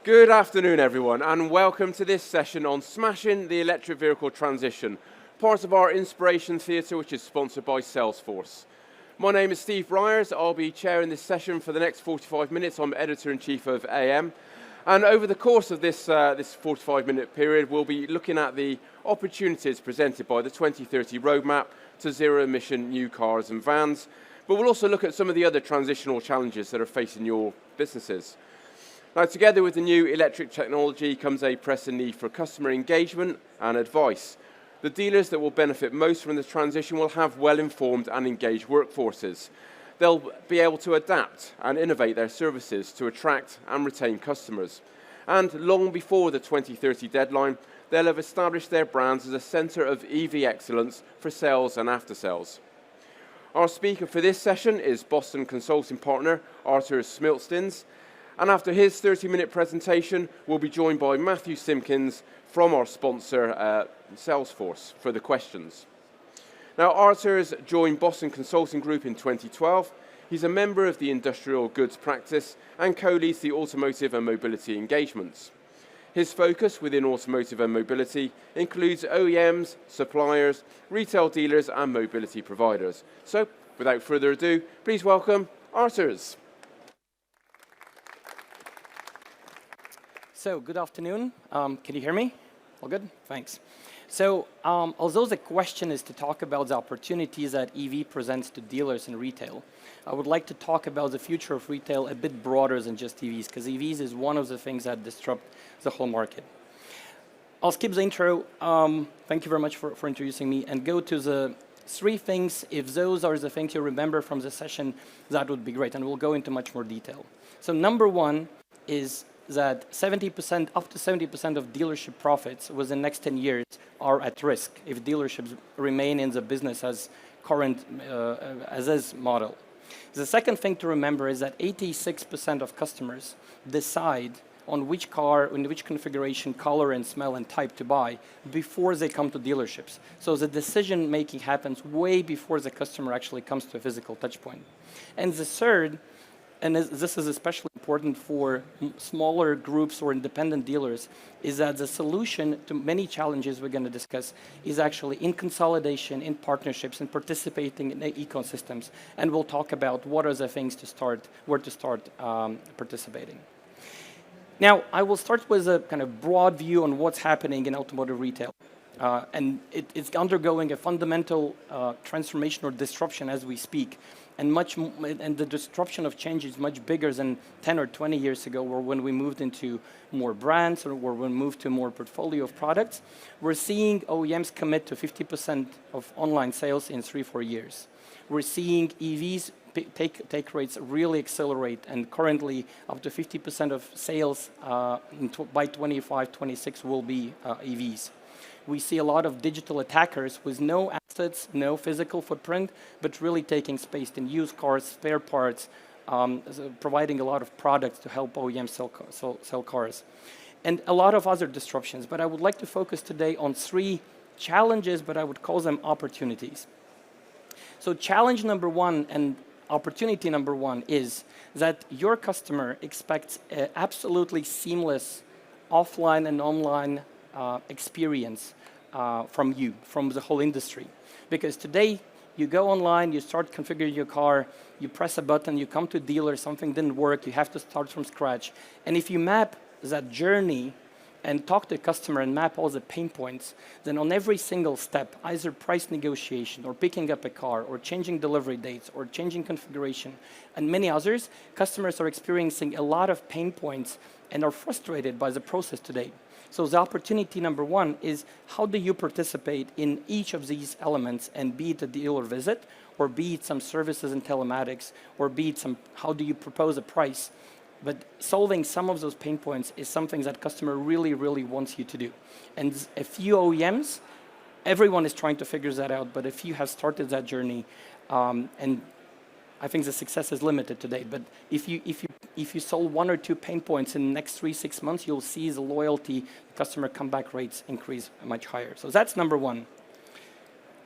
Good afternoon, everyone, and welcome to this session on Smashing the Electric Vehicle Transition, part of our Inspiration Theatre, which is sponsored by Salesforce. My name is Steve Ryers. I'll be chairing this session for the next 45 minutes. I'm Editor-in-Chief of AM. And over the course of this 45-minute period, we'll be looking at the opportunities presented by the 2030 roadmap to zero-emission new cars and vans. But we'll also look at some of the other transitional challenges that are facing your businesses. Now, together with the new electric technology comes a pressing need for customer engagement and advice. The dealers that will benefit most from this transition will have well-informed and engaged workforces. They'll be able to adapt and innovate their services to attract and retain customers. And long before the 2030 deadline, they'll have established their brands as a centre of EV excellence for sales and after-sales. Our speaker for this session is Boston consulting partner Arturs Smilkstins, and after his 30-minute presentation, we'll be joined by Matthew Simpkins from our sponsor, Salesforce, for the questions. Now, Arturs joined Boston Consulting Group in 2012. He's a member of the Industrial Goods Practice and co-leads the Automotive and Mobility engagements. His focus within automotive and mobility includes OEMs, suppliers, retail dealers, and mobility providers. So, without further ado, please welcome Arturs. So, good afternoon. Can you hear me? All good? Thanks. So, although the question is to talk about the opportunities that EV presents to dealers in retail, I would like to talk about the future of retail a bit broader than just EVs, because EVs is one of the things that disrupt the whole market. I'll skip the intro. Thank you very much for introducing me, and go to the three things. If those are the things you remember from the session, that would be great, and we'll go into much more detail. So number one is that 70%, up to 70% of dealership profits within the next 10 years are at risk if dealerships remain in the business as current, as is model. The second thing to remember is that 86% of customers decide on which car, in which configuration, color, and smell, and type to buy before they come to dealerships. So the decision-making happens way before the customer actually comes to a physical touchpoint. And the third, and this is especially important for smaller groups or independent dealers, is that the solution to many challenges we're going to discuss is actually in consolidation, in partnerships, and participating in ecosystems. And we'll talk about what are the things to start, where to start participating. Now, I will start with a kind of broad view on what's happening in automotive retail. And it's undergoing a fundamental transformation or disruption as we speak. And the disruption of change is much bigger than 10 or 20 years ago, or when we moved into more brands, or when we moved to more portfolio of products. We're seeing OEMs commit to 50% of online sales in 3-4 years. We're seeing EVs take rates really accelerate, and currently up to 50% of sales by 25, 26 will be EVs. We see a lot of digital attackers with no assets, no physical footprint, but really taking space in used cars, spare parts, providing a lot of products to help OEMs sell cars. And a lot of other disruptions, but I would like to focus today on three challenges, but I would call them opportunities. So challenge number one and opportunity number one is that your customer expects an absolutely seamless offline and online experience from you, from the whole industry. Because today, you go online, you start configuring your car, you press a button, you come to a dealer, something didn't work, you have to start from scratch. And if you map that journey and talk to the customer and map all the pain points, then on every single step, either price negotiation or picking up a car or changing delivery dates or changing configuration and many others, customers are experiencing a lot of pain points and are frustrated by the process today. So the opportunity number one is how do you participate in each of these elements, and be it a dealer visit, or be it some services and telematics, or be it how do you propose a price. But solving some of those pain points is something that customer really, really wants you to do. And a few OEMs, everyone is trying to figure that out, but a few have started that journey, and I think the success is limited today. But if you solve one or two pain points in the next 3-6 months, you'll see the loyalty, customer comeback rates increase much higher. So that's number one.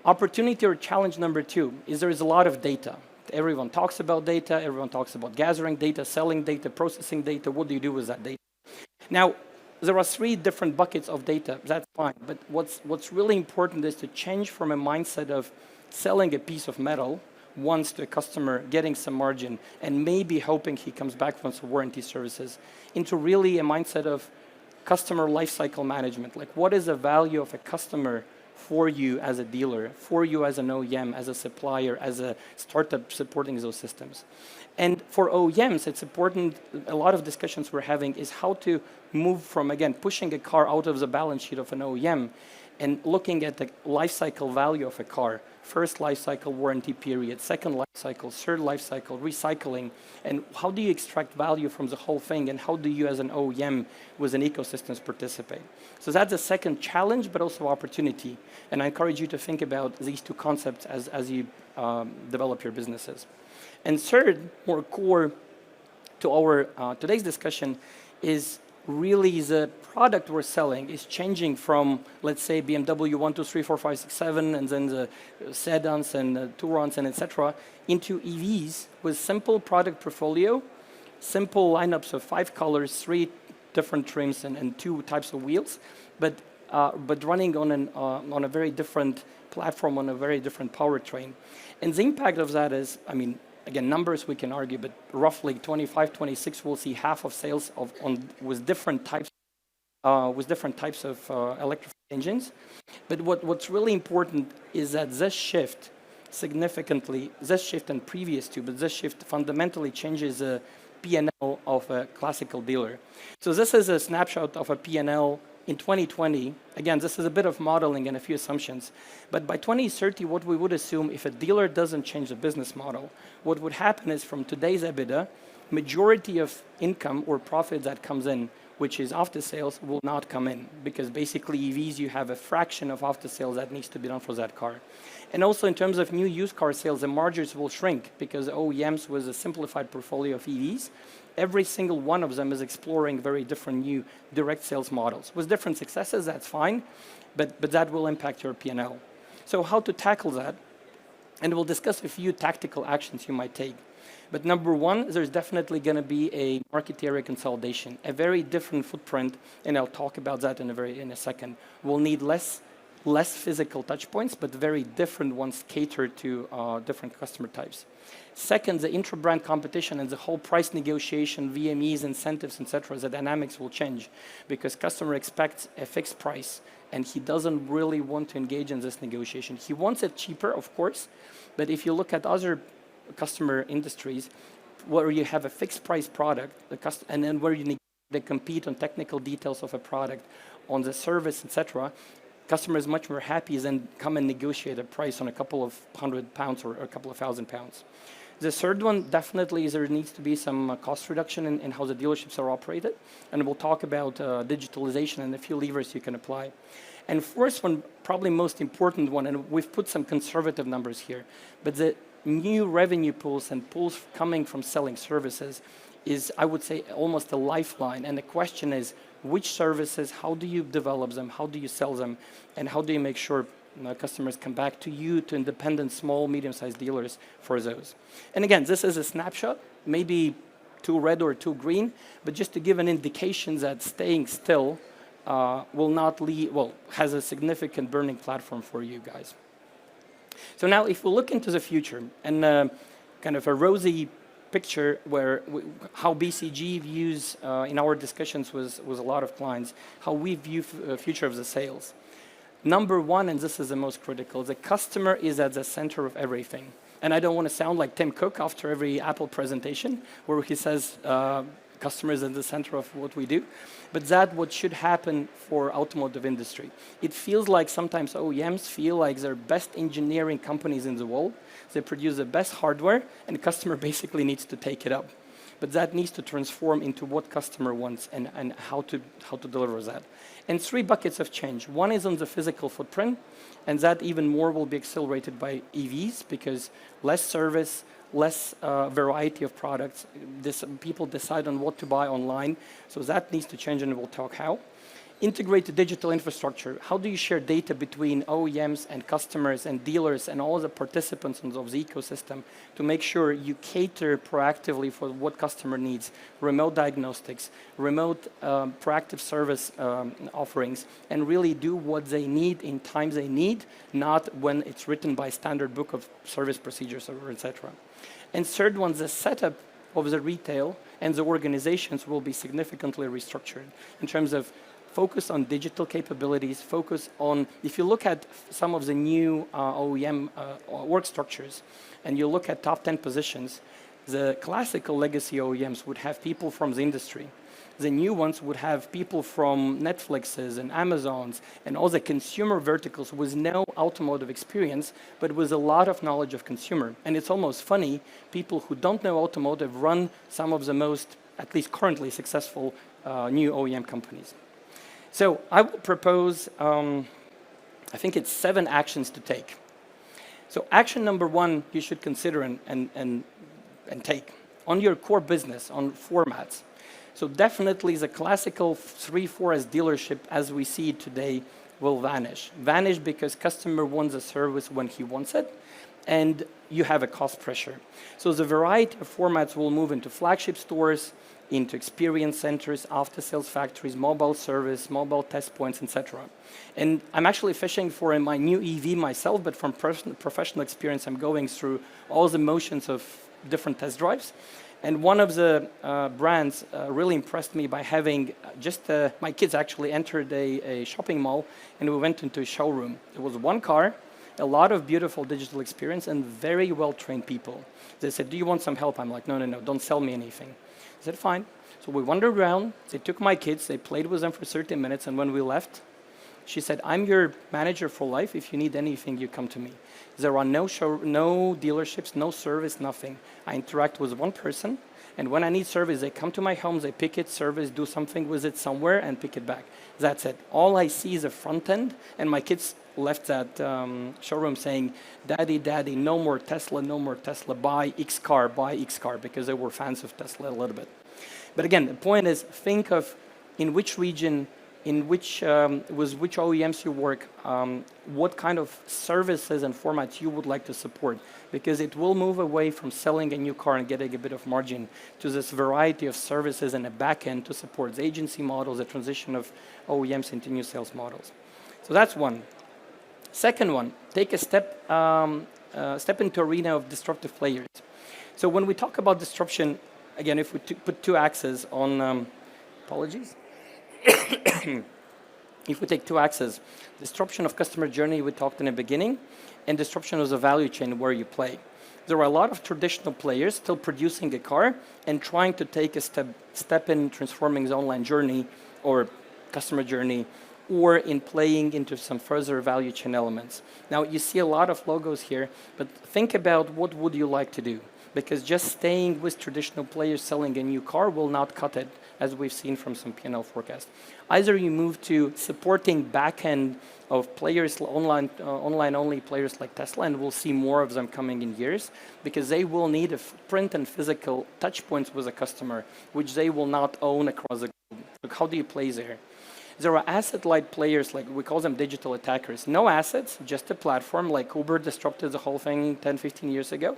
Opportunity or challenge number two is there is a lot of data. Everyone talks about data, everyone talks about gathering data, selling data, processing data. What do you do with that data? Now, there are 3 different buckets of data. That's fine. But what's really important is to change from a mindset of selling a piece of metal once to a customer, getting some margin, and maybe hoping he comes back from some warranty services, into really a mindset of customer lifecycle management. Like, what is the value of a customer for you as a dealer, for you as an OEM, as a supplier, as a startup supporting those systems? And for OEMs, it's important, a lot of discussions we're having is how to move from, again, pushing a car out of the balance sheet of an OEM and looking at the life cycle value of a car. First life cycle warranty period, second life cycle, third life cycle, recycling, and how do you extract value from the whole thing, and how do you as an OEM with an ecosystem participate? So that's a second challenge, but also opportunity. And I encourage you to think about these 2 concepts as you develop your businesses. And third, more core to our today's discussion, is really the product we're selling is changing from, let's say, BMW 1, 2, 3, 4, 5, 6, 7, and then the sedans and the Tourons and etc., into EVs with simple product portfolio, simple lineups of 5 colors, 3 different trims, and 2 types of wheels, but running on a very different platform, on a very different powertrain. And the impact of that is, I mean, again, numbers we can argue, but roughly 25, 26, we'll see half of sales with different types of electric engines. But what's really important is that this shift significantly, this shift and previous to, but this shift fundamentally changes the P&L of a classical dealer. So this is a snapshot of a P&L in 2020. Again, this is a bit of modeling and a few assumptions. But by 2030, what we would assume, if a dealer doesn't change the business model, what would happen is from today's EBITDA, majority of income or profit that comes in, which is after sales, will not come in, because basically EVs, you have a fraction of after sales that needs to be done for that car. And also in terms of new used car sales, the margins will shrink, because OEMs with a simplified portfolio of EVs, every single one of them is exploring very different new direct sales models. With different successes, that's fine, but that will impact your P&L. So how to tackle that? And we'll discuss a few tactical actions you might take. But number one, there's definitely going to be a market area consolidation, a very different footprint, and I'll talk about that in a second. We'll need less physical touch points, but very different ones catered to different customer types. Second, the intrabrand competition and the whole price negotiation, VMEs, incentives, etc., the dynamics will change, because customer expects a fixed price, and he doesn't really want to engage in this negotiation. He wants it cheaper, of course, but if you look at other customer industries where you have a fixed price product, and then where they compete on technical details of a product, on the service, etc., customers much more happy than come and negotiate a price on a couple of £100 or a couple of £1,000. The third one definitely is there needs to be some cost reduction in how the dealerships are operated, and we'll talk about digitalization and a few levers you can apply. And fourth one, probably most important one, and we've put some conservative numbers here, but the new revenue pools and pools coming from selling services is, I would say, almost a lifeline. And the question is, which services, how do you develop them, how do you sell them, and how do you make sure customers come back to you, to independent, small, medium-sized dealers for those? And again, this is a snapshot, maybe too red or too green, but just to give an indication that staying still will not lead, well, has a significant burning platform for you guys. So now if we look into the future and kind of a rosy picture where how BCG views in our discussions with a lot of clients, how we view future of the sales. Number one, and this is the most critical, the customer is at the center of everything. And I don't want to sound like Tim Cook after every Apple presentation where he says customers at the center of what we do, but that's what should happen for automotive industry. It feels like sometimes OEMs feel like they're best engineering companies in the world. They produce the best hardware, and the customer basically needs to take it up. But that needs to transform into what customer wants and how to deliver that. And three buckets of change. One is on the physical footprint, and that even more will be accelerated by EVs, because less service, less variety of products. People decide on what to buy online, so that needs to change, and we'll talk how. Integrate the digital infrastructure. How do you share data between OEMs and customers and dealers and all the participants in the ecosystem to make sure you cater proactively for what customer needs? Remote diagnostics, remote proactive service offerings, and really do what they need in times they need, not when it's written by standard book of service procedures or etc. And third one, the setup of the retail and the organizations will be significantly restructured in terms of focus on digital capabilities, focus on, if you look at some of the new OEM work structures, and you look at top 10 positions, the classical legacy OEMs would have people from the industry. The new ones would have people from Netflixes and Amazons and all the consumer verticals with no automotive experience, but with a lot of knowledge of consumer. And it's almost funny, people who don't know automotive run some of the most, at least currently, successful new OEM companies. So I will propose, I think it's 7 actions to take. So action number 1, you should consider and take on your core business, on formats. So definitely the classical 3-4S dealership as we see it today will vanish. Vanish because customer wants a service when he wants it, and you have a cost pressure. So the variety of formats will move into flagship stores, into experience centers, after-sales factories, mobile service, mobile test points, etc. And I'm actually fishing for my new EV myself, but from professional experience, I'm going through all the motions of different test drives. And one of the brands really impressed me by having my kids actually entered a shopping mall, and we went into a showroom. There was one car, a lot of beautiful digital experience, and very well-trained people. They said, do you want some help? I'm like, no, don't sell me anything. I said, fine. So we wandered around, they took my kids, they played with them for 30 minutes, and when we left, she said, I'm your manager for life. If you need anything, you come to me. There are no dealerships, no service, nothing. I interact with one person, and when I need service, they come to my home, they pick it, service, do something with it somewhere, and pick it back. That's it. All I see is a front end, and my kids left that showroom saying, Daddy, no more Tesla, buy X car, because they were fans of Tesla a little bit. But again, the point is, think of in which region, with which OEMs you work, what kind of services and formats you would like to support, because it will move away from selling a new car and getting a bit of margin to this variety of services and a back end to support the agency models, the transition of OEMs into new sales models. So that's one. Second one, take a step into arena of disruptive players. So when we talk about disruption, again, if we put 2 axes on, apologies. If we take 2 axes, disruption of customer journey we talked in the beginning, and disruption of the value chain where you play. There are a lot of traditional players still producing a car and trying to take a step in transforming the online journey or customer journey, or in playing into some further value chain elements. Now, you see a lot of logos here, but think about what would you like to do? Because just staying with traditional players selling a new car will not cut it, as we've seen from some P&L forecasts. Either you move to supporting back-end of players, online-only players like Tesla, and we'll see more of them coming in years, because they will need a print and physical touch points with a customer, which they will not own across the globe. So how do you play there? There are asset-light players, like we call them digital attackers. No assets, just a platform, like Uber disrupted the whole thing 10, 15 years ago.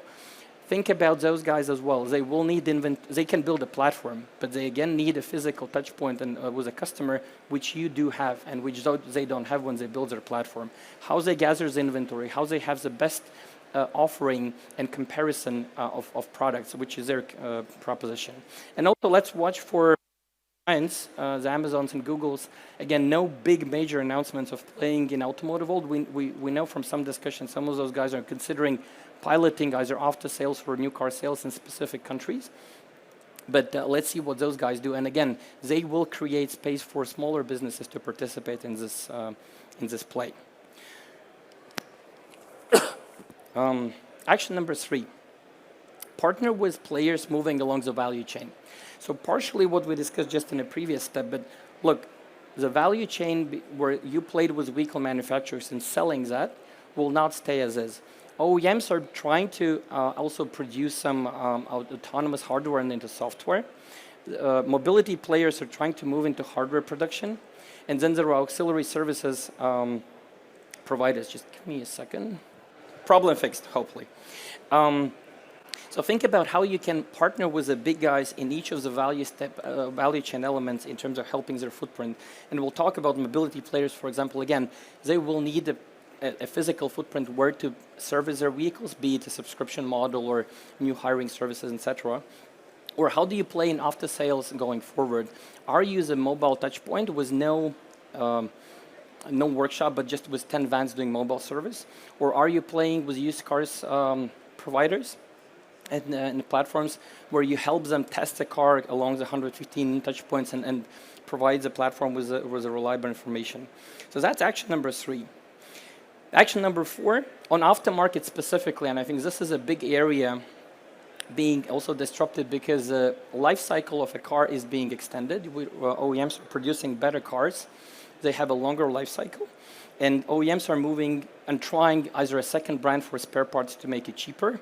Think about those guys as well. They will need they can build a platform, but they again need a physical touch point and with a customer, which you do have and which they don't have when they build their platform. How they gather the inventory, how they have the best offering and comparison of products, which is their proposition. And also let's watch for the Amazons and Googles. Again, no big major announcements of playing in automotive world. We know from some discussion, some of those guys are considering piloting either after sales for new car sales in specific countries. But let's see what those guys do. And again, they will create space for smaller businesses to participate in this play. Action number 3. Partner with players moving along the value chain. So partially what we discussed just in a previous step, but look, the value chain where you played with vehicle manufacturers and selling that will not stay as is. OEMs are trying to also produce some autonomous hardware and into software. mobility players are trying to move into hardware production, and then there are auxiliary services providers. Just give me a second. Problem fixed, hopefully. So think about how you can partner with the big guys in each of the value chain elements in terms of helping their footprint. And we'll talk about mobility players, for example. Again, they will need a physical footprint where to service their vehicles, be it a subscription model or new hiring services, etc. Or how do you play in after sales going forward? Are you a mobile touch point with no workshop, but just with 10 vans doing mobile service? Or are you playing with used cars providers and platforms where you help them test the car along the 115 touch points and provide the platform with a reliable information? So that's action number 3. Action number 4, on aftermarket specifically, and I think this is a big area being also disrupted because the life cycle of a car is being extended. OEMs are producing better cars. They have a longer life cycle. And OEMs are moving and trying either a second brand for spare parts to make it cheaper.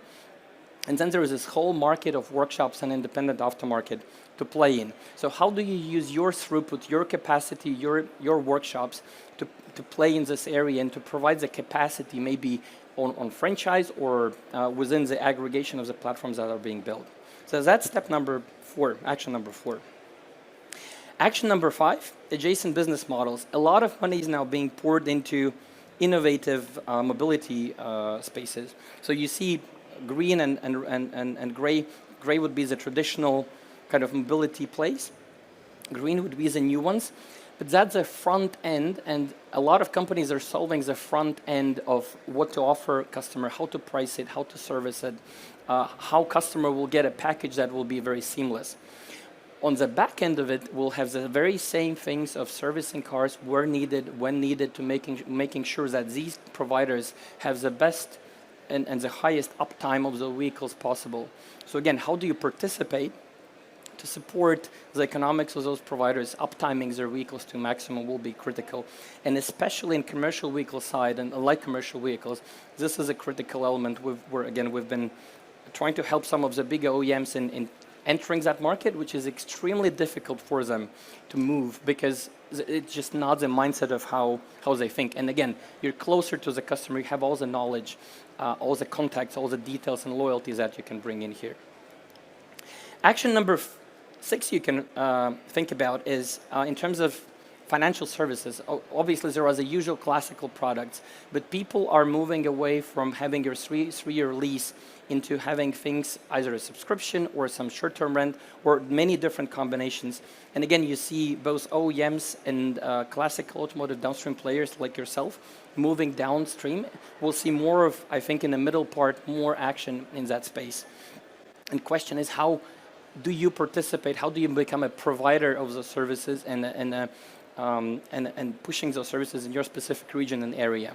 And then there is this whole market of workshops and independent aftermarket to play in. So how do you use your throughput, your capacity, your workshops to play in this area and to provide the capacity maybe on franchise or within the aggregation of the platforms that are being built? So that's step number 4, action number 4. Action number 5, adjacent business models. A lot of money is now being poured into innovative mobility spaces. So you see green and gray. Gray would be the traditional kind of mobility plays. Green would be the new ones. But that's the front end, and a lot of companies are solving the front end of what to offer customer, how to price it, how to service it, how customer will get a package that will be very seamless. On the back end of it, we'll have the very same things of servicing cars where needed, when needed, to making sure that these providers have the best and the highest uptime of the vehicles possible. So again, how do you participate to support the economics of those providers? Uptiming their vehicles to maximum will be critical. And especially in commercial vehicle side and light commercial vehicles, this is a critical element. We've been trying to help some of the bigger OEMs in entering that market, which is extremely difficult for them to move because it's just not the mindset of how they think. And again, you're closer to the customer, you have all the knowledge, all the contacts, all the details and loyalties that you can bring in here. Action number 6 you can think about is in terms of financial services. Obviously, there are the usual classical products, but people are moving away from having your three-year lease into having things, either a subscription or some short-term rent or many different combinations. And again, you see both OEMs and classic automotive downstream players like yourself moving downstream. We'll see more of, I think, in the middle part, more action in that space. And question is, how do you participate? How do you become a provider of those services and pushing those services in your specific region and area?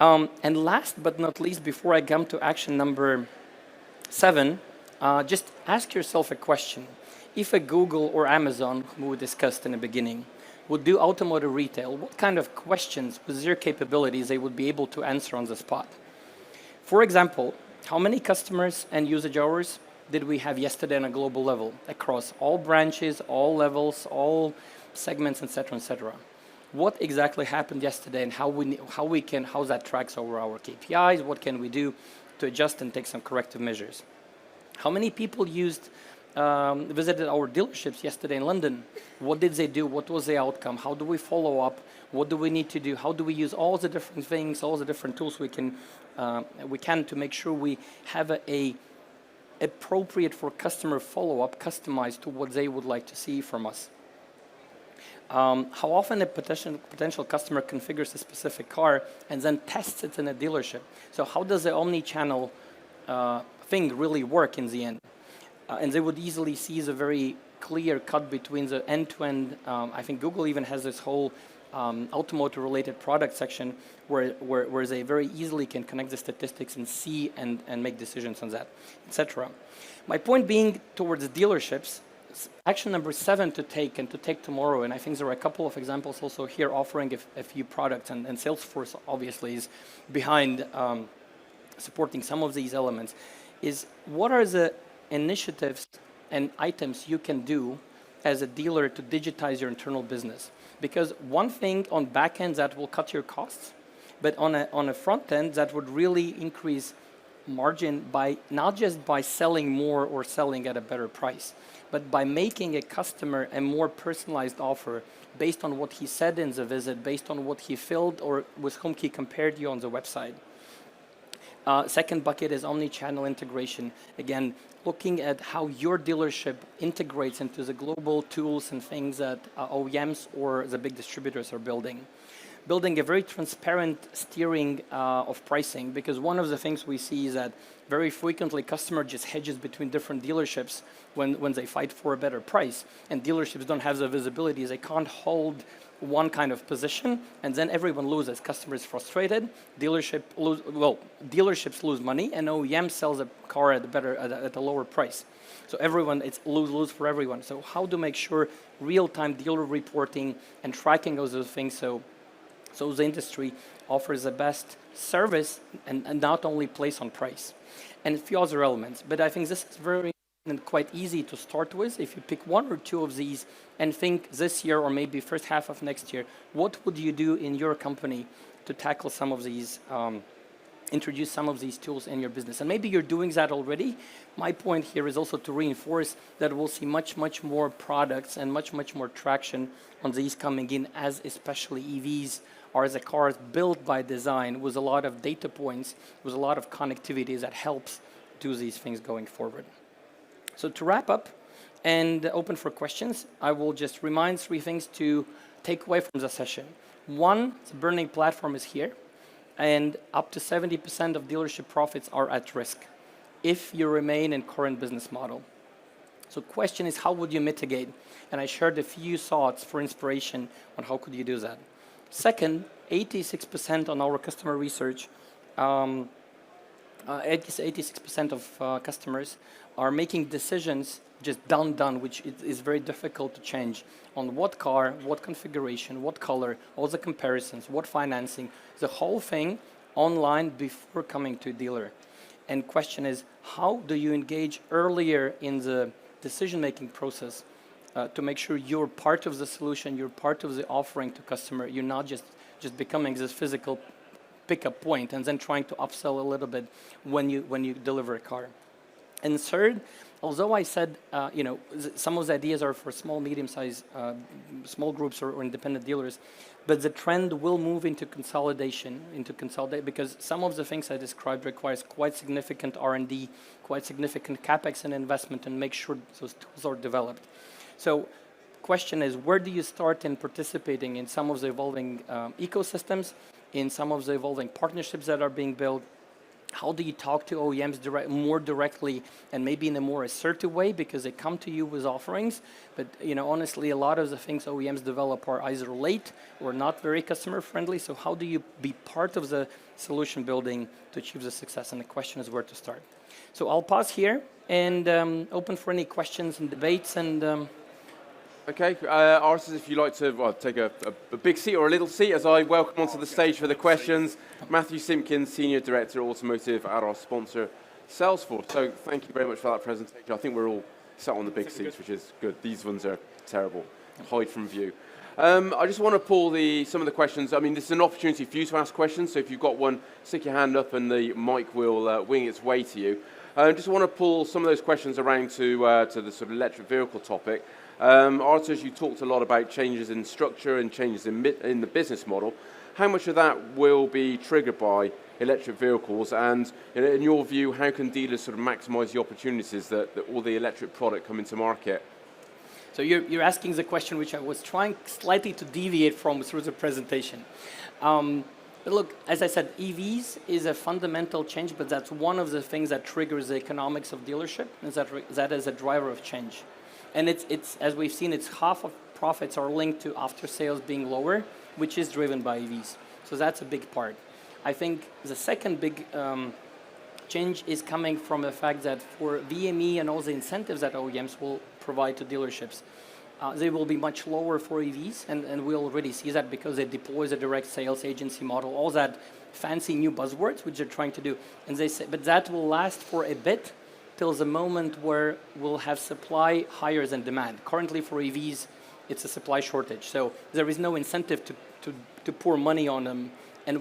And last but not least, before I come to action number 7, just ask yourself a question. If a Google or Amazon, who we discussed in the beginning, would do automotive retail, what kind of questions with their capabilities they would be able to answer on the spot? For example, how many customers and usage hours did we have yesterday on a global level across all branches, all levels, all segments, etc., etc.? What exactly happened yesterday and how that tracks over our KPIs? What can we do to adjust and take some corrective measures? How many people visited our dealerships yesterday in London? What did they do? What was the outcome? How do we follow up? What do we need to do? How do we use all the different things, all the different tools we can to make sure we have a appropriate for customer follow-up, customized to what they would like to see from us? How often a potential customer configures a specific car and then tests it in a dealership? So how does the omni-channel thing really work in the end? And they would easily see the very clear cut between the end-to-end. I think Google even has this whole automotive-related product section where they very easily can connect the statistics and see and make decisions on that, etc. My point being towards dealerships, action number 7 to take tomorrow, and I think there are a couple of examples also here offering a few products, and Salesforce obviously is behind supporting some of these elements, is what are the initiatives and items you can do as a dealer to digitize your internal business. Because one thing on back end that will cut your costs, but on a front end that would really increase margin by not just by selling more or selling at a better price, but by making a customer a more personalized offer based on what he said in the visit, based on what he filled or with whom he compared you on the website. Second bucket is omni-channel integration. Again, looking at how your dealership integrates into the global tools and things that OEMs or the big distributors are building. Building a very transparent steering of pricing, because one of the things we see is that very frequently customer just hedges between different dealerships when they fight for a better price, and dealerships don't have the visibility. They can't hold one kind of position, and then everyone loses. Customers frustrated, dealerships lose money, and OEM sells a car at a lower price. So everyone, it's lose for everyone. So how to make sure real-time dealer reporting and tracking of those things so the industry offers the best service and not only place on price. And a few other elements. But I think this is very and quite easy to start with. If you pick one or two of these and think this year or maybe first half of next year, what would you do in your company to tackle some of these, introduce some of these tools in your business? And maybe you're doing that already. My point here is also to reinforce that we'll see much more products and much more traction on these coming in, as especially EVs are the cars built by design with a lot of data points, with a lot of connectivity that helps do these things going forward. So to wrap up and open for questions, I will just remind three things to take away from the session. One, the burning platform is here, and up to 70% of dealership profits are at risk if you remain in current business model. So question is, how would you mitigate? And I shared a few thoughts for inspiration on how could you do that. Second, 86% on our customer research, 86% of customers are making decisions just done, which is very difficult to change on what car, what configuration, what color, all the comparisons, what financing, the whole thing online before coming to a dealer. And question is, how do you engage earlier in the decision-making process to make sure you're part of the solution, you're part of the offering to customer, you're not just becoming this physical pickup point and then trying to upsell a little bit when you deliver a car. And third, although I said, some of the ideas are for small, medium-sized, small groups or independent dealers, but the trend will move into consolidation, because some of the things I described requires quite significant R&D, quite significant CapEx and investment, and make sure those tools are developed. So question is, where do you start in participating in some of the evolving ecosystems, in some of the evolving partnerships that are being built? How do you talk to OEMs more directly and maybe in a more assertive way, because they come to you with offerings, but honestly, a lot of the things OEMs develop are either late or not very customer friendly. So how do you be part of the solution building to achieve the success? And the question is where to start. So I'll pause here and open for any questions and debates. And Okay, Arturs, if you'd like to take a big seat or a little seat as I welcome onto the stage for the questions, Matthew Simpkins, Senior Director, Automotive at our sponsor, Salesforce. So thank you very much for that presentation. I think we're all sat on the big seats, which is good. These ones are terrible. Hide from view. I just want to pull some of the questions. I mean, this is an opportunity for you to ask questions, so if you've got one, stick your hand up and the mic will wing its way to you. I just want to pull some of those questions around to the sort of electric vehicle topic. Arturs, you talked a lot about changes in structure and changes in the business model. How much of that will be triggered by electric vehicles? And in your view, how can dealers sort of maximize the opportunities that all the electric product come into market? So you're asking the question which I was trying slightly to deviate from through the presentation. But look, as I said, EVs is a fundamental change, but that's one of the things that triggers the economics of dealership, and that is a driver of change. And it's as we've seen, it's half of profits are linked to after sales being lower, which is driven by EVs. So that's a big part. I think the second big change is coming from the fact that for VME and all the incentives that OEMs will provide to dealerships, they will be much lower for EVs, and we already see that because they deploy the direct sales agency model, all that fancy new buzzwords which they're trying to do. And they say, but that will last for a bit, till the moment where we'll have supply higher than demand. Currently for EVs, it's a supply shortage. So there is no incentive to pour money on them. And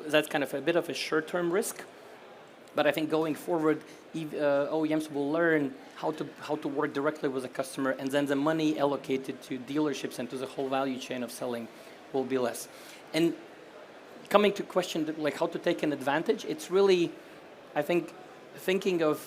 that's kind of a bit of a short-term risk. But I think going forward, OEMs will learn how to work directly with the customer, and then the money allocated to dealerships and to the whole value chain of selling will be less. And coming to question like how to take an advantage, it's really, I think, thinking of,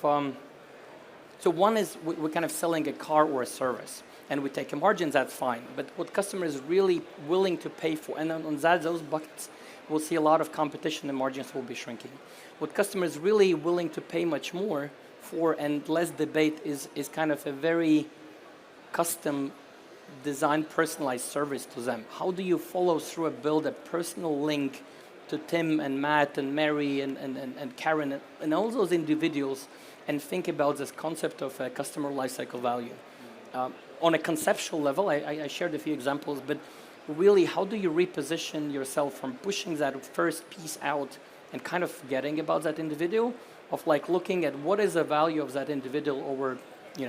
so one is we're kind of selling a car or a service, and we take a margin, that's fine. But what customer is really willing to pay for, and on those buckets, we'll see a lot of competition and margins will be shrinking. What customers really willing to pay much more for and less debate is kind of a very custom designed personalized service to them. How do you follow through and build a personal link to Tim and Matt and Mary and Karen and all those individuals and think about this concept of a customer lifecycle value? On a conceptual level, I shared a few examples, but really, how do you reposition yourself from pushing that first piece out and kind of forgetting about that individual, of like looking at what is the value of that individual over,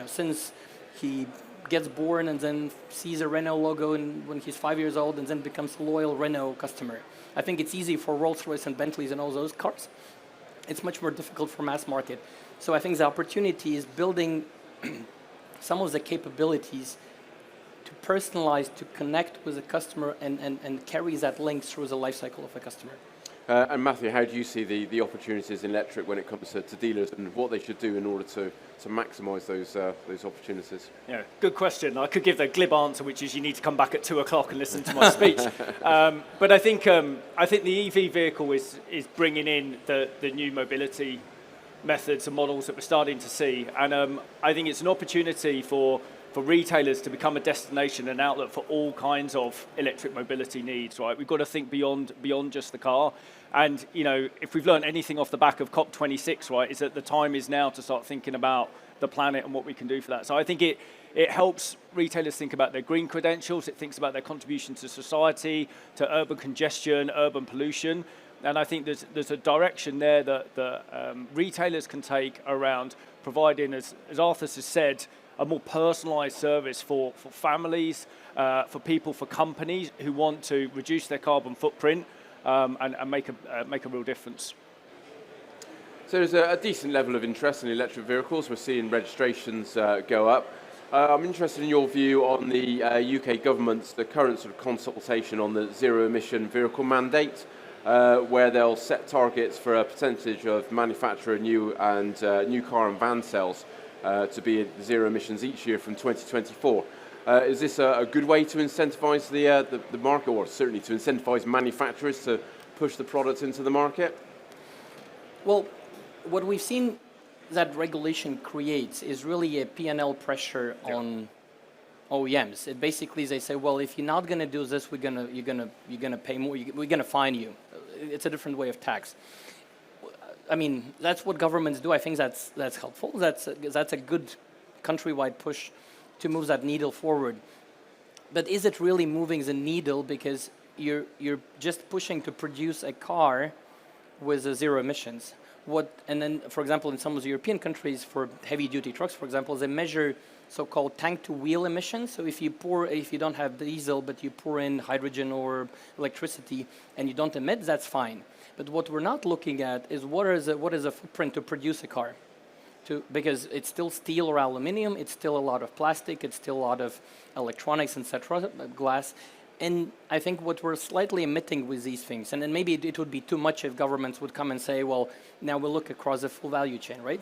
since he gets born and then sees a Renault logo when he's 5 years old and then becomes a loyal Renault customer. I think it's easy for Rolls-Royce and Bentleys and all those cars. It's much more difficult for mass market. So I think the opportunity is building some of the capabilities to personalize, to connect with the customer and carry that link through the life cycle of a customer. And Matthew, how do you see the opportunities in electric when it comes to dealers and what they should do in order to maximise those opportunities? Yeah, good question. I could give the glib answer, which is you need to come back at 2:00 and listen to my speech. But I think the EV vehicle is bringing in the new mobility methods and models that we're starting to see, and I think it's an opportunity for retailers to become a destination, an outlet for all kinds of electric mobility needs, right? We've got to think beyond just the car. And, if we've learned anything off the back of COP26, right, is that the time is now to start thinking about the planet and what we can do for that. So I think it helps retailers think about their green credentials. It thinks about their contribution to society, to urban congestion, urban pollution. And I think there's a direction there that retailers can take around providing, as Arturs has said, a more personalised service for families, for people, for companies who want to reduce their carbon footprint and make a real difference. So there's a decent level of interest in electric vehicles. We're seeing registrations go up. I'm interested in your view on the UK government's the current sort of consultation on the zero emission vehicle mandate, where they'll set targets for a percentage of manufacturer new car and van sales to be zero emissions each year from 2024. Is this a good way to incentivise the market, or certainly to incentivise manufacturers to push the products into the market? Well, what we've seen that regulation creates is really a P&L pressure on OEMs. It basically, they say, well, if you're not going to do this, you're gonna pay more. We're going to fine you. It's a different way of tax. I mean, that's what governments do. I think that's helpful. That's a good countrywide push to move that needle forward. But is it really moving the needle, because you're just pushing to produce a car with zero emissions? And then, for example, in some of the European countries for heavy-duty trucks, for example, they measure so-called tank-to-wheel emissions. So if you don't have diesel, but you pour in hydrogen or electricity and you don't emit, that's fine. But what we're not looking at is what is the footprint to produce a car, because it's still steel or aluminum, it's still a lot of plastic, it's still a lot of electronics, etc., glass. And I think what we're slightly emitting with these things, and then maybe it would be too much if governments would come and say, well, now we'll look across the full value chain, right?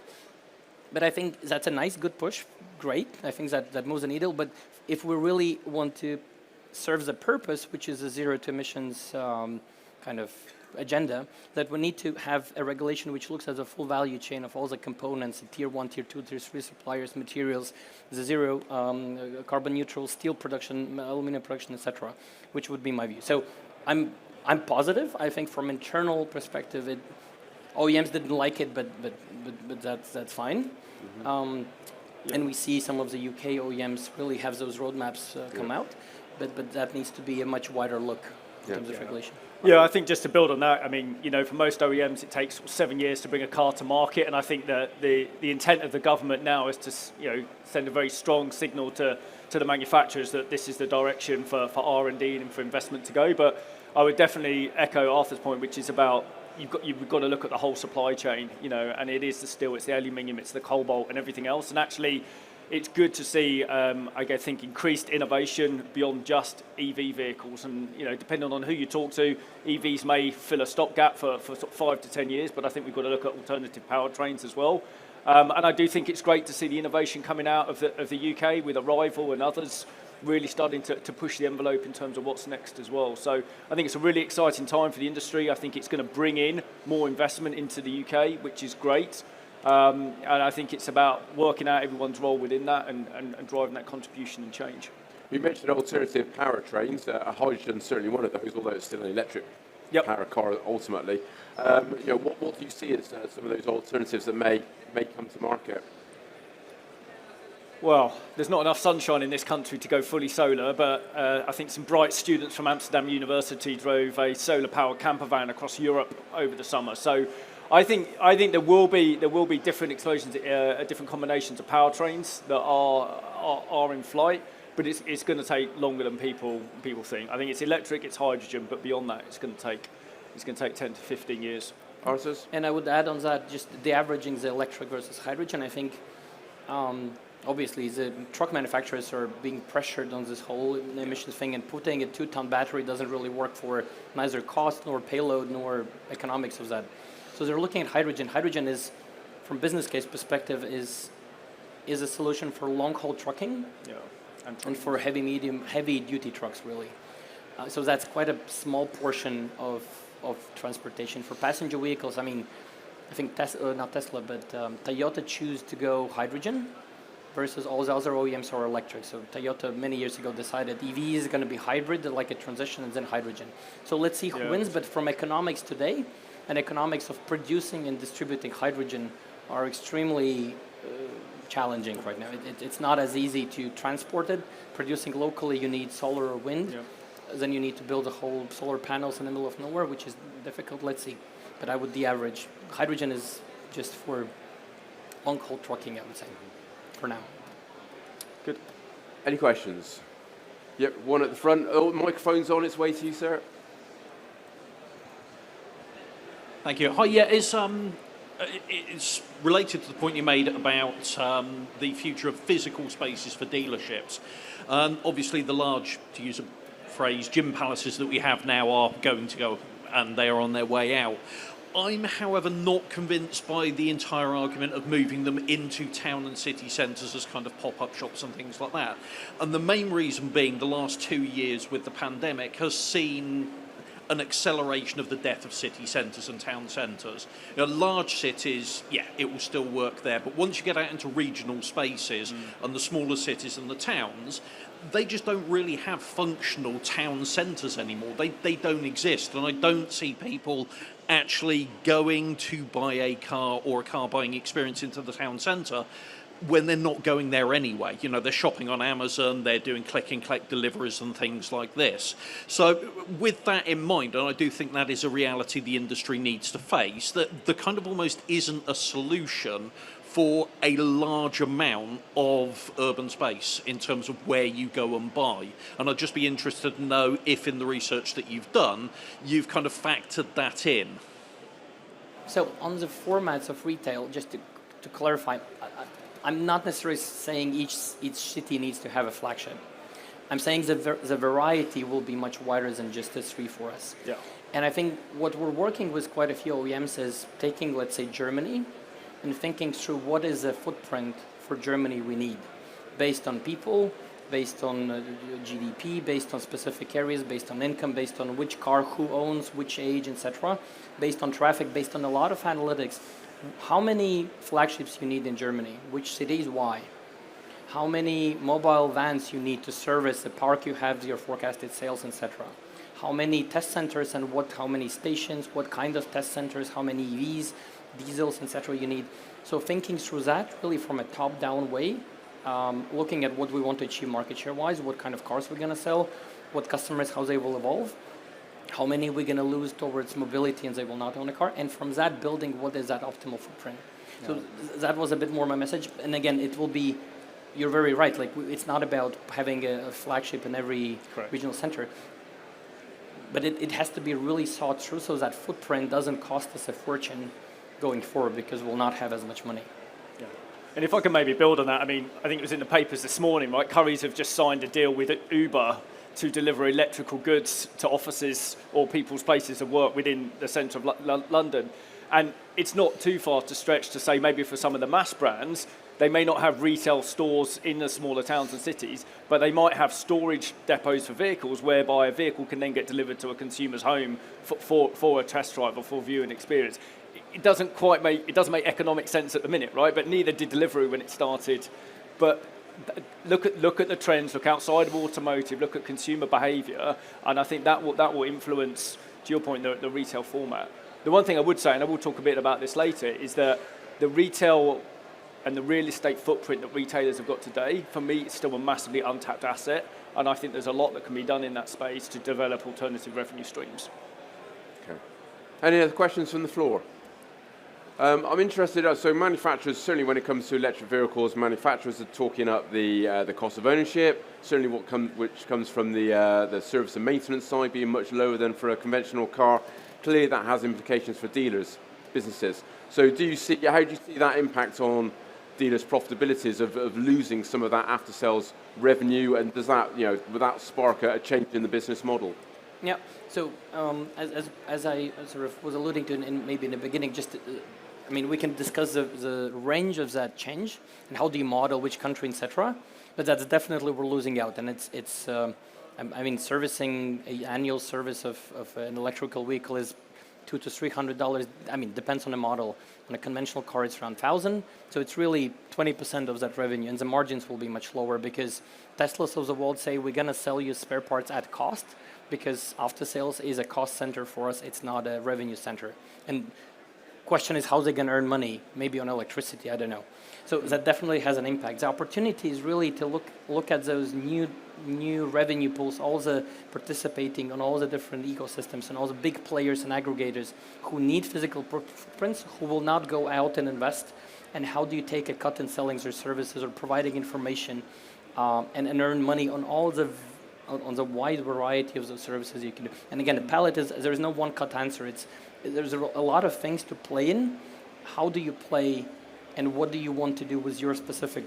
But I think that's a nice, good push, great. I think that moves the needle. But if we really want to serve the purpose, which is a zero to emissions kind of agenda, that we need to have a regulation which looks at the full value chain of all the components, the tier 1, tier 2, tier 3 suppliers, materials, the zero carbon neutral steel production, aluminum production, etc., which would be my view. So I'm positive. I think from internal perspective, OEMs didn't like it, but that's fine. Mm-hmm. And we see some of the UK OEMs really have those roadmaps come out, but that needs to be a much wider look. in terms of regulation. Yeah, I think just to build on that, I mean, for most OEMs it takes 7 years to bring a car to market, and I think that the intent of the government now is to send a very strong signal to the manufacturers that this is the direction for R&D and for investment to go. But I would definitely echo Arthur's point, which is about you've got to look at the whole supply chain, and it is the steel, it's the aluminium, it's the cobalt and everything else. And actually, it's good to see, I think, increased innovation beyond just EV vehicles. And depending on who you talk to, EVs may fill a stopgap for sort of 5 to 10 years, but I think we've got to look at alternative powertrains as well. And I do think it's great to see the innovation coming out of the UK with Arrival and others really starting to push the envelope in terms of what's next as well. So I think it's a really exciting time for the industry. I think it's going to bring in more investment into the UK, which is great. And I think it's about working out everyone's role within that and driving that contribution and change. You mentioned alternative powertrains. Hydrogen is certainly one of those, although it's still an electric power car ultimately. What do you see as some of those alternatives that may come to market? Well, there's not enough sunshine in this country to go fully solar, but I think some bright students from Amsterdam University drove a solar-powered camper van across Europe over the summer. So I think there will be different explosions, different combinations of powertrains that are in flight, but it's going to take longer than people think. I think it's electric, it's hydrogen, but beyond that, it's going to take 10 to 15 years. Arturs? And I would add on that just the averaging the electric versus hydrogen. I think obviously the truck manufacturers are being pressured on this whole emissions thing, and putting a 2-ton battery doesn't really work for neither cost nor payload nor economics of that. So they're looking at hydrogen. Hydrogen is, from business case perspective, is a solution for long-haul trucking and for heavy-duty trucks, really. So that's quite a small portion of transportation. For passenger vehicles, I mean, I think not Tesla, but Toyota choose to go hydrogen versus all the other OEMs are electric. So Toyota many years ago decided EV is going to be hybrid, like a transition, and then hydrogen. So let's see who wins. But from economics today, and economics of producing and distributing hydrogen are extremely challenging right now. It's not as easy to transport it. Producing locally, you need solar or wind. Then you need to build a whole solar panels in the middle of nowhere, which is difficult. Let's see. But I would de-average. Hydrogen is just for long-haul trucking, I would say, for now. Good. Any questions? Yep, one at the front. Oh, the microphone's on its way to you, sir. Thank you. Hi, yeah, it's related to the point you made about the future of physical spaces for dealerships. Obviously, the large, to use a phrase, gym palaces that we have now are going to go, and they are on their way out. I'm, however, not convinced by the entire argument of moving them into town and city centres as kind of pop-up shops and things like that. And the main reason being the last 2 years with the pandemic has seen an acceleration of the death of city centres and town centres. Large cities, it will still work there, but once you get out into regional spaces and the smaller cities and the towns, they just don't really have functional town centres anymore. They don't exist, and I don't see people actually going to buy a car or a car buying experience into the town centre when they're not going there anyway. They're shopping on Amazon, they're doing click and collect deliveries and things like this. So with that in mind, and I do think that is a reality the industry needs to face, that there kind of almost isn't a solution for a large amount of urban space in terms of where you go and buy. And I'd just be interested to know if in the research that you've done, you've kind of factored that in. So on the formats of retail, just to clarify, I'm not necessarily saying each city needs to have a flagship. I'm saying the variety will be much wider than just the 3 for us. Yeah. And I think what we're working with quite a few OEMs is taking, let's say, Germany, and thinking through what is the footprint for Germany we need, based on people, based on GDP, based on specific areas, based on income, based on which car, who owns, which age, etc., based on traffic, based on a lot of analytics. How many flagships you need in Germany? Which cities? Why? How many mobile vans you need to service the park you have, your forecasted sales, etc. How many test centers and how many stations, what kind of test centers, how many EVs, diesels, etc. you need. So thinking through that really from a top-down way, looking at what we want to achieve market share-wise, what kind of cars we're going to sell, what customers, how they will evolve, how many we're going to lose towards mobility and they will not own a car, and from that building, what is that optimal footprint? So that was a bit more my message, and again, it will be, you're very right, like it's not about having a flagship in every regional center, but it has to be really thought through so that footprint doesn't cost us a fortune going forward because we'll not have as much money. Yeah. And if I can maybe build on that, I mean, I think it was in the papers this morning, right? Currys have just signed a deal with Uber to deliver electrical goods to offices or people's places of work within the centre of London. And it's not too far to stretch to say maybe for some of the mass brands, they may not have retail stores in the smaller towns and cities, but they might have storage depots for vehicles whereby a vehicle can then get delivered to a consumer's home for a test drive or for viewing experience. It doesn't make economic sense at the minute, right? But neither did Deliveroo when it started. But look at the trends, look outside of automotive, look at consumer behaviour, and I think that will influence, to your point, the retail format. The one thing I would say, and I will talk a bit about this later, is that the retail and the real estate footprint that retailers have got today, for me, it's still a massively untapped asset, and I think there's a lot that can be done in that space to develop alternative revenue streams. Okay. Any other questions from the floor? I'm interested, so manufacturers, certainly when it comes to electric vehicles, manufacturers are talking up the cost of ownership, certainly which comes from the service and maintenance side being much lower than for a conventional car. Clearly that has implications for dealers, businesses. So how do you see that impact on dealers' profitabilities of losing some of that after-sales revenue, and does that, would that spark a change in the business model? Yeah, so as I sort of was alluding to maybe in the beginning, we can discuss the range of that change and how do you model which country, etc. But that's definitely we're losing out, and it's servicing an annual service of an electrical vehicle is $200 to $300. Depends on the model. On a conventional car, it's around $1,000. So it's really 20% of that revenue, and the margins will be much lower because Teslas of the world say we're going to sell you spare parts at cost, because after sales is a cost center for us. It's not a revenue center. And question is how they're going to earn money, maybe on electricity, I don't know. So that definitely has an impact. The opportunity is really to look at those new revenue pools, all the participating on all the different ecosystems and all the big players and aggregators who need physical footprints, who will not go out and invest, and how do you take a cut in selling their services or providing information and earn money on all the wide variety of the services you can do. And again, the palette is, there is no one cut answer. There's a lot of things to play in. How do you play, and what do you want to do with your specific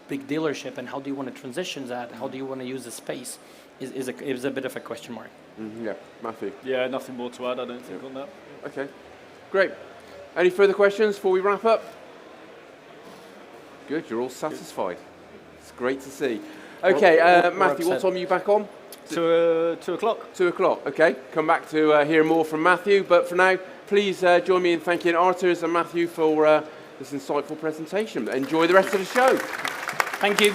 big dealership, and how do you want to transition that? How do you want to use the space? Is a bit of a question mark. Mm-hmm, yeah, Matthew. Yeah, nothing more to add, I don't think, on that. Okay, great. Any further questions before we wrap up? Good, you're all satisfied. It's great to see. Okay, Matthew, what time are you back on? 2 o'clock. 2 o'clock, okay. Come back to hear more from Matthew, but for now, please join me in thanking Arturs and Matthew for this insightful presentation. Enjoy the rest of the show. Thank you.